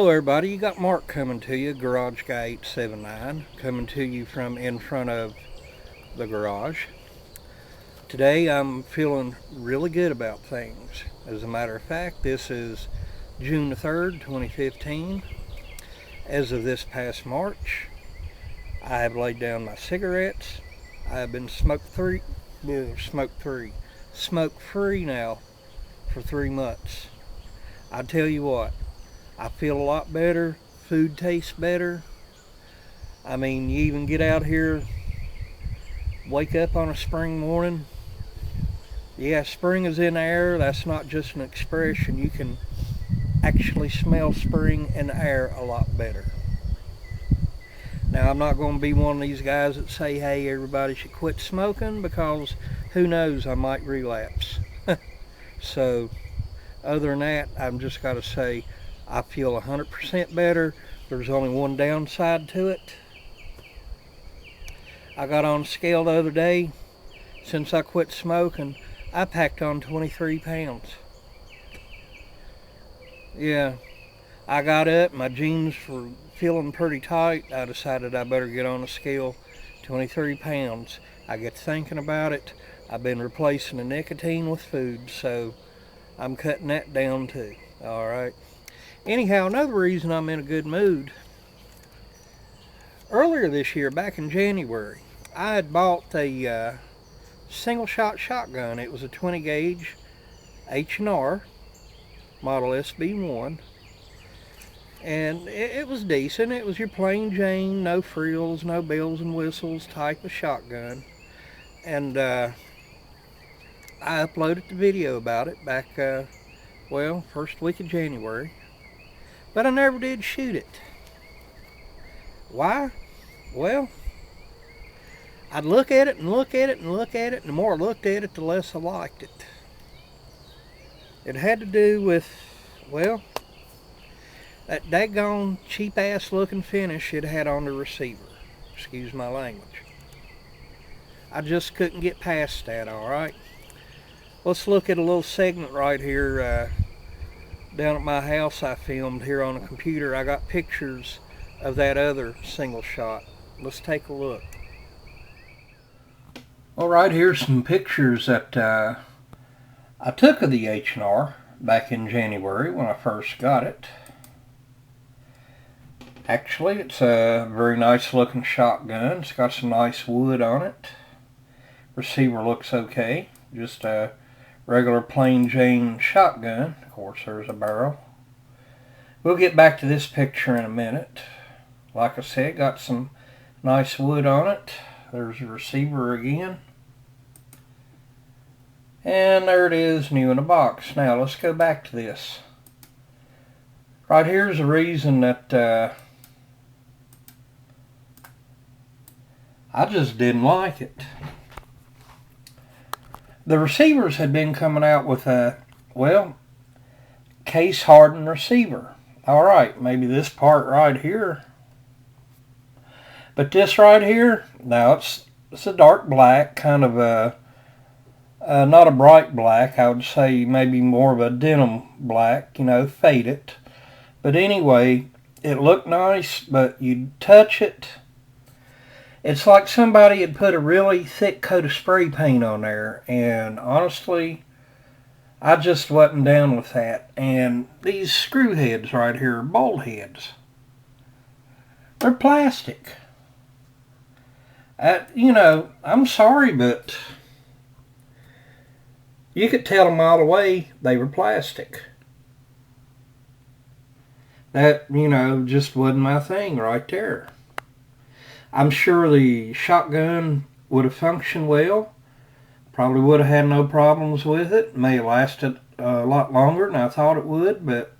Hello everybody, you got Mark coming to you, Garage Guy 879, coming to you from in front of the garage. Today I'm feeling really good about things. As a matter of fact, this is June the 3rd, 2015. As of this past March, I have laid down my cigarettes. I have been smoke-free now for 3 months. I tell you what, I feel a lot better. Food tastes better. I mean, you even get out here, wake up on a spring morning. Yeah, spring is in the air. That's not just an expression. You can actually smell spring in the air a lot better. Now, I'm not going to be one of these guys that say, hey, everybody should quit smoking, because who knows, I might relapse. So, other than that, I've just got to say, I feel 100% better. There's only one downside to it. I got on a scale the other day. Since I quit smoking, I packed on 23 pounds. Yeah, I got up, my jeans were feeling pretty tight. I decided I better get on the scale. 23 pounds. I get thinking about it. I've been replacing the nicotine with food, so I'm cutting that down too. Alright. Anyhow, another reason I'm in a good mood. Earlier this year, back in January, I had bought a single shot shotgun. It was a 20 gauge H&R model SB1. And it was decent. It was your plain Jane, no frills, no bells and whistles type of shotgun. And I uploaded the video about it back, first week of January. But I never did shoot it. Why? Well, I'd look at it and look at it and look at it, and the more I looked at it, the less I liked it. It had to do with, well, that daggone cheap-ass looking finish it had on the receiver. Excuse my language. I just couldn't get past that, alright? Let's look at a little segment right here down at my house I filmed here on the computer. I got pictures of that other single shot. Let's take a look. Well, right here's some pictures that I took of the H&R back in January when I first got it. Actually, it's a very nice looking shotgun. It's got some nice wood on it. Receiver looks okay. Just a regular plain Jane shotgun. Of course, there's a barrel. We'll get back to this picture in a minute. Like I said, got some nice wood on it. There's the receiver again. And there it is, new in a box. Now, let's go back to this. Right here's the reason that I just didn't like it. The receivers had been coming out with a, case hardened receiver. Alright, maybe this part right here. But this right here, now it's a dark black, kind of a, not a bright black, I would say maybe more of a denim black, faded. But anyway, it looked nice, but you touch it, it's like somebody had put a really thick coat of spray paint on there, and honestly, I just wasn't down with that. And these screw heads right here are bolt heads. They're plastic. I'm sorry, but you could tell a mile away they were plastic. That, just wasn't my thing right there. I'm sure the shotgun would have functioned well. Probably would have had no problems with it. May have lasted a lot longer than I thought it would, but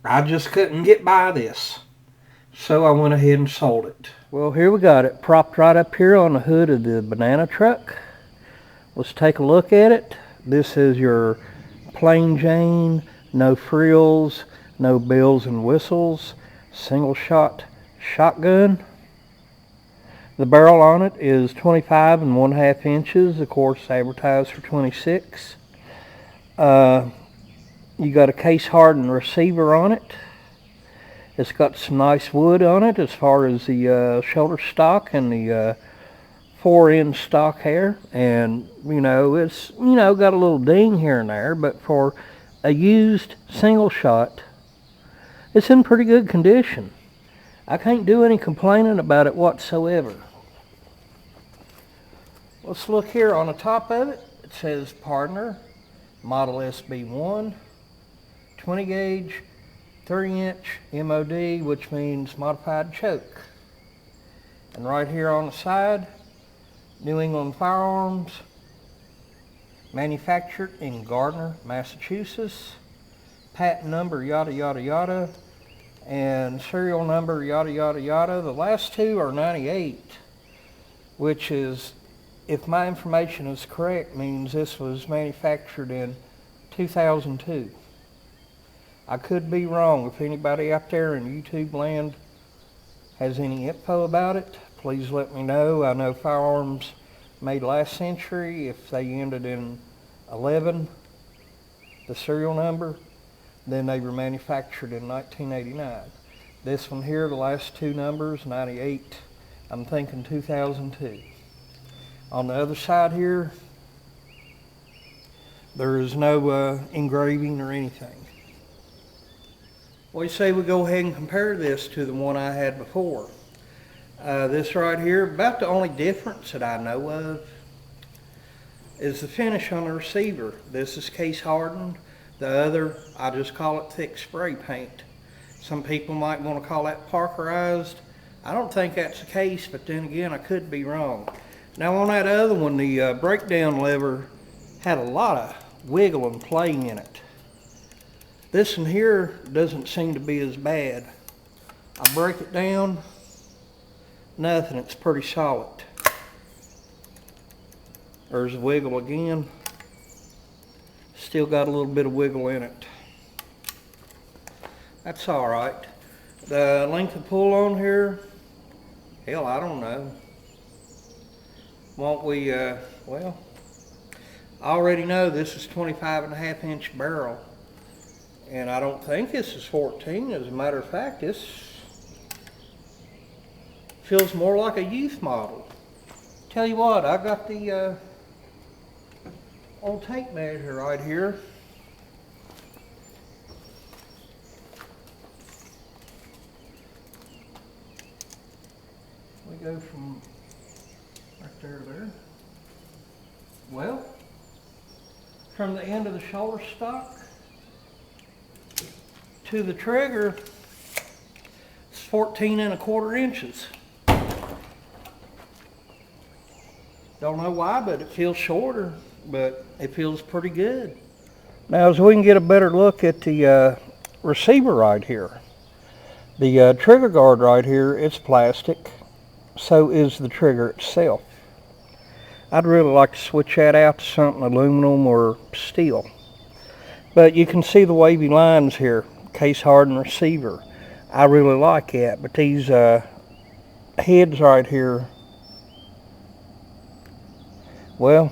I just couldn't get by this. So I went ahead and sold it. Well, here we got it, propped right up here on the hood of the banana truck. Let's take a look at it. This is your plain Jane, no frills, no bells and whistles, single shot shotgun. The barrel on it is 25 1/2 inches, of course advertised for 26. You got a case hardened receiver on it. It's got some nice wood on it as far as the shoulder stock and the fore-end stock hair, and it's got a little ding here and there, but for a used single shot, it's in pretty good condition. I can't do any complaining about it whatsoever. Let's look here on the top of it. It says partner, model SB1, 20 gauge, 3-inch MOD, which means modified choke. And right here on the side, New England Firearms, manufactured in Gardner, Massachusetts, patent number yada yada yada, and serial number yada yada yada. The last two are 98, which is, if my information is correct, means this was manufactured in 2002. I could be wrong. If anybody out there in YouTube land has any info about it, please let me know. I know firearms made last century, if they ended in 11, the serial number, then they were manufactured in 1989. This one here, the last two numbers, 98, I'm thinking 2002. On the other side here, there is no engraving or anything. What do you say we go ahead and compare this to the one I had before? This right here, about the only difference that I know of is the finish on the receiver. This is case hardened. The other, I just call it thick spray paint. Some people might want to call that parkerized. I don't think that's the case, but then again, I could be wrong. Now on that other one, the breakdown lever had a lot of wiggle and play in it. This one here doesn't seem to be as bad. I break it down, nothing, it's pretty solid. There's a wiggle again. Still got a little bit of wiggle in it. That's all right. The length of pull on here, hell, I don't know. Won't we, well, I already know this is 25.5-inch barrel. And I don't think this is 14. As a matter of fact, this feels more like a youth model. Tell you what, I got the old tape measure right here. We go from right there to there. Well, from the end of the shoulder stock to the trigger, it's 14.25 inches. Don't know why, but it feels shorter, but it feels pretty good. Now, as we can get a better look at the receiver right here, the trigger guard right here, it's plastic, so is the trigger itself. I'd really like to switch that out to something aluminum or steel. But you can see the wavy lines here, case hardened receiver. I really like that, but these heads right here, well,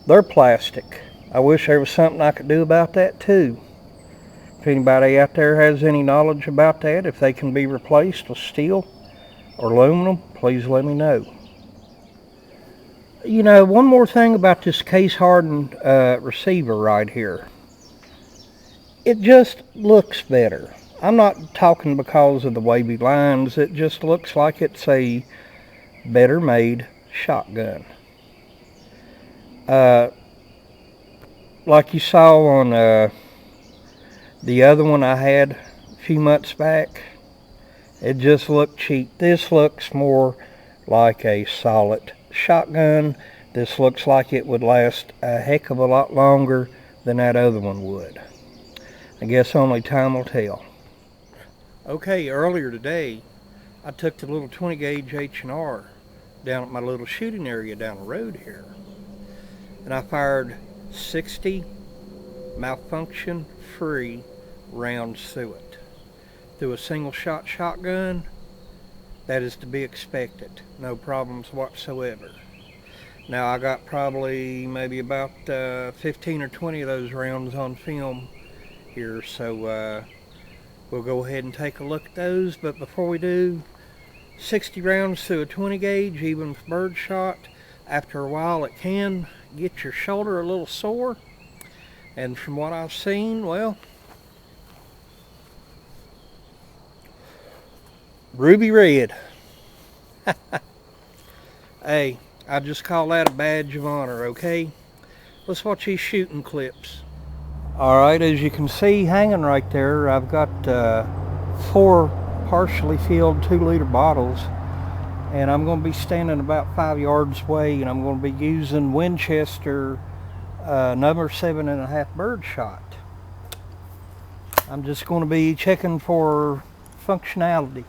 they're plastic. I wish there was something I could do about that too. If anybody out there has any knowledge about that, if they can be replaced with steel or aluminum, please let me know. You know, one more thing about this case hardened receiver right here. It just looks better. I'm not talking because of the wavy lines. It just looks like it's a better made shotgun. Like you saw on the other one I had a few months back, it just looked cheap. This looks more like a solid shotgun. This looks like it would last a heck of a lot longer than that other one would. I guess only time will tell. Okay, earlier today, I took the little 20 gauge H&R down at my little shooting area down the road here. And I fired 60 malfunction-free rounds through it. Through a single shot shotgun, that is to be expected. No problems whatsoever. Now I got probably maybe about 15 or 20 of those rounds on film here, so We'll go ahead and take a look at those, but before we do, 60 rounds through a 20 gauge, even with birdshot, after a while it can get your shoulder a little sore. And from what I've seen, well, ruby red. Hey, I just call that a badge of honor, okay? Let's watch these shooting clips. Alright, as you can see hanging right there, I've got 4 partially filled 2-liter bottles, and I'm going to be standing about 5 yards away, and I'm going to be using Winchester number 7.5 birdshot. I'm just going to be checking for functionality.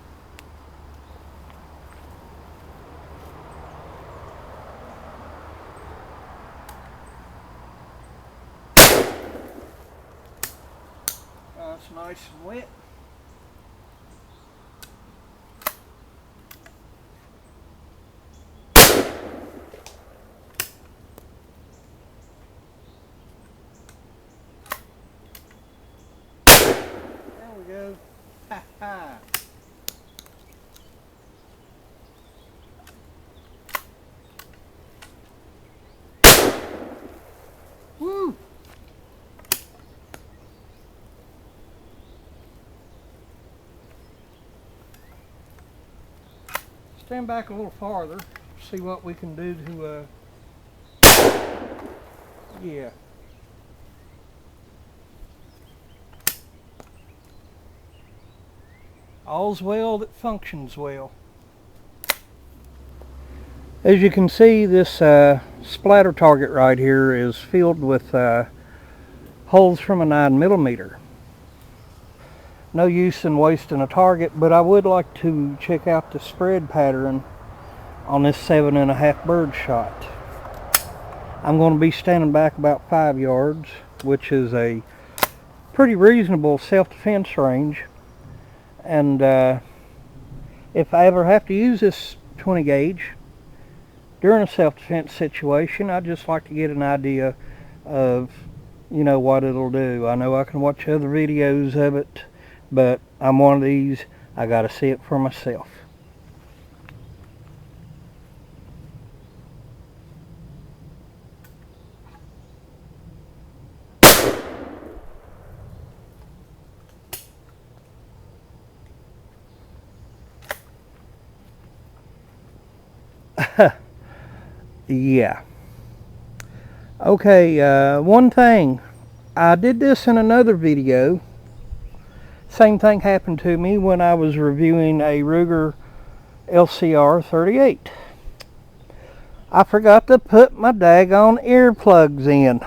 It's nice and wet. There we go. Ha ha. Woo! Stand back a little farther, see what we can do to, yeah. All's well that functions well. As you can see, this splatter target right here is filled with holes from a 9mm. No use in wasting a target, but I would like to check out the spread pattern on this 7.5 birdshot. I'm going to be standing back about 5 yards, which is a pretty reasonable self-defense range. And if I ever have to use this 20 gauge during a self-defense situation, I'd just like to get an idea of, you know, what it'll do. I know I can watch other videos of it, but I'm one of these, I gotta see it for myself. Yeah. Okay, one thing. I did this in another video. Same thing happened to me when I was reviewing a Ruger LCR 38. I forgot to put my daggone earplugs in.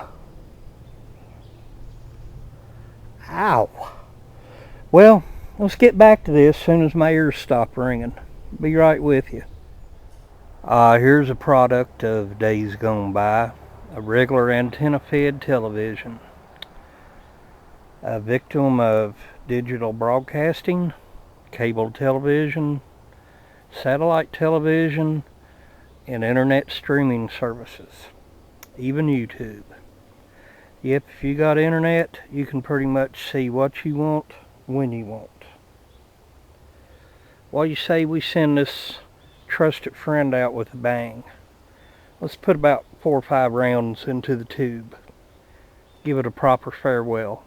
Ow. Well, let's get back to this as soon as my ears stop ringing. Be right with you. Here's a product of days gone by. A regular antenna-fed television. A victim of digital broadcasting, cable television, satellite television, and internet streaming services. Even YouTube. Yep, if you got internet, you can pretty much see what you want, when you want. What do you say we send this trusted friend out with a bang? Let's put about 4 or 5 rounds into the tube. Give it a proper farewell.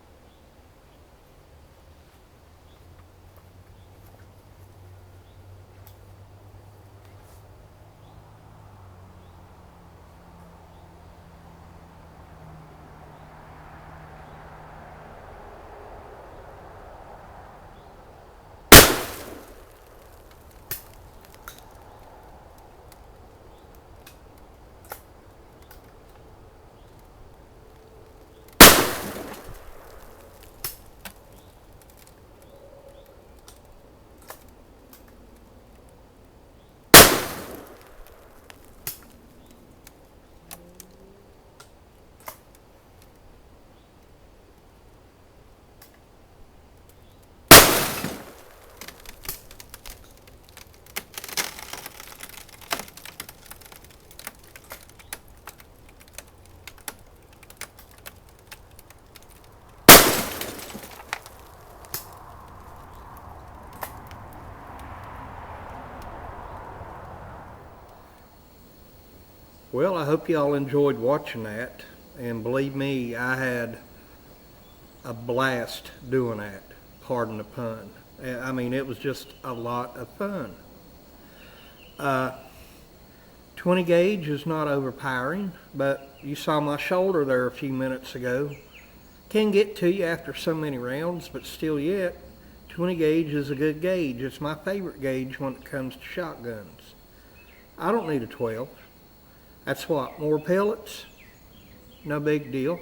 Well, I hope y'all enjoyed watching that. And believe me, I had a blast doing that. Pardon the pun. I mean, it was just a lot of fun. 20 gauge is not overpowering, but you saw my shoulder there a few minutes ago. Can get to you after so many rounds, but still yet, 20 gauge is a good gauge. It's my favorite gauge when it comes to shotguns. I don't need a 12. That's what, more pellets? No big deal.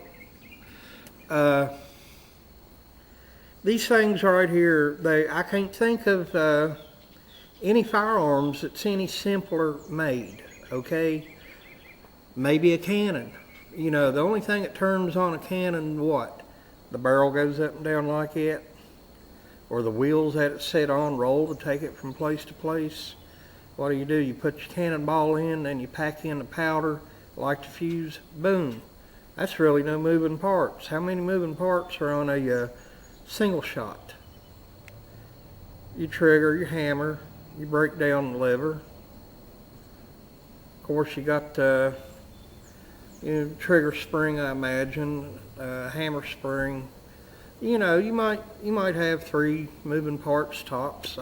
These things right here, I can't think of any firearms that's any simpler made, okay? Maybe a cannon. You know, the only thing that turns on a cannon, what? The barrel goes up and down like that? Or the wheels that it's set on roll to take it from place to place? What do? You put your cannonball in, then you pack in the powder, light the fuse, boom. That's really no moving parts. How many moving parts are on a single shot? You trigger, you hammer, you break down the lever. Of course, you got trigger spring, I imagine, hammer spring. You know, you might have 3 moving parts tops.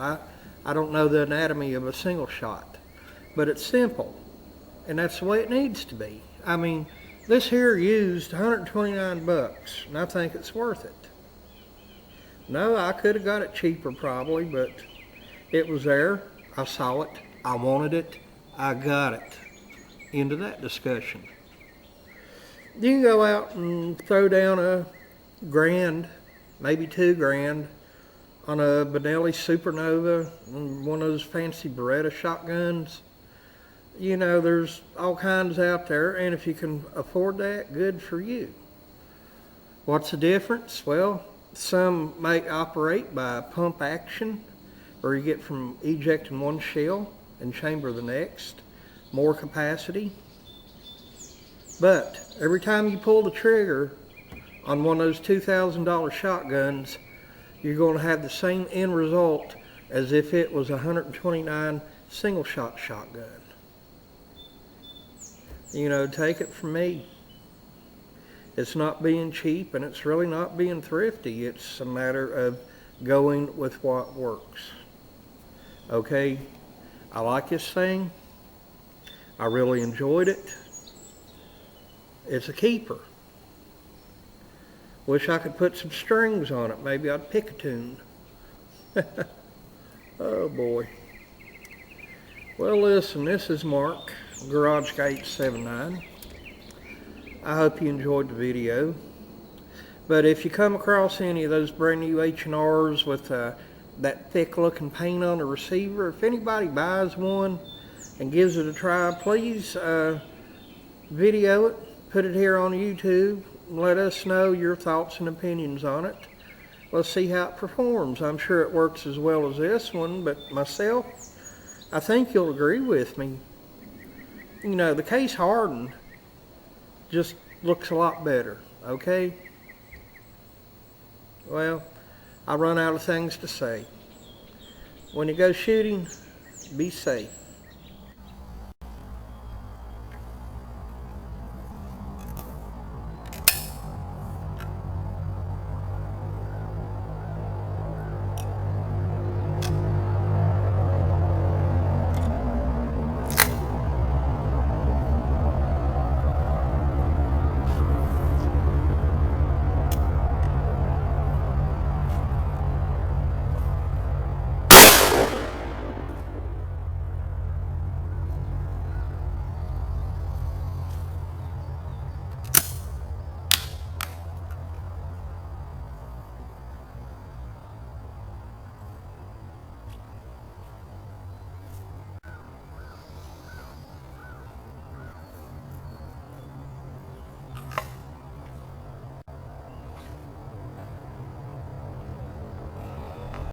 I don't know the anatomy of a single shot, but it's simple, and that's the way it needs to be. I mean, this here used $129, and I think it's worth it. No, I could have got it cheaper probably, but it was there. I saw it. I wanted it. I got it. Into that discussion. You can go out and throw down $1,000, maybe $2,000 on a Benelli Supernova, one of those fancy Beretta shotguns. You know, there's all kinds out there, and if you can afford that, good for you. What's the difference? Well, some may operate by pump action, where you get from ejecting one shell and chamber the next, more capacity. But every time you pull the trigger on one of those $2,000 shotguns, you're going to have the same end result as if it was a $129 single shot shotgun. You know, take it from me. It's not being cheap, and it's really not being thrifty. It's a matter of going with what works. Okay, I like this thing. I really enjoyed it. It's a keeper. Wish I could put some strings on it. Maybe I'd pick a tune. Oh boy. Well, listen, this is Mark, Garage Gauge 79. I hope you enjoyed the video. But if you come across any of those brand new H&Rs with that thick looking paint on the receiver, if anybody buys one and gives it a try, please video it, put it here on YouTube, and let us know your thoughts and opinions on it. Let's see how it performs. I'm sure it works as well as this one, but myself, I think you'll agree with me. You know, the case hardened just looks a lot better, okay? Well, I run out of things to say. When you go shooting, be safe.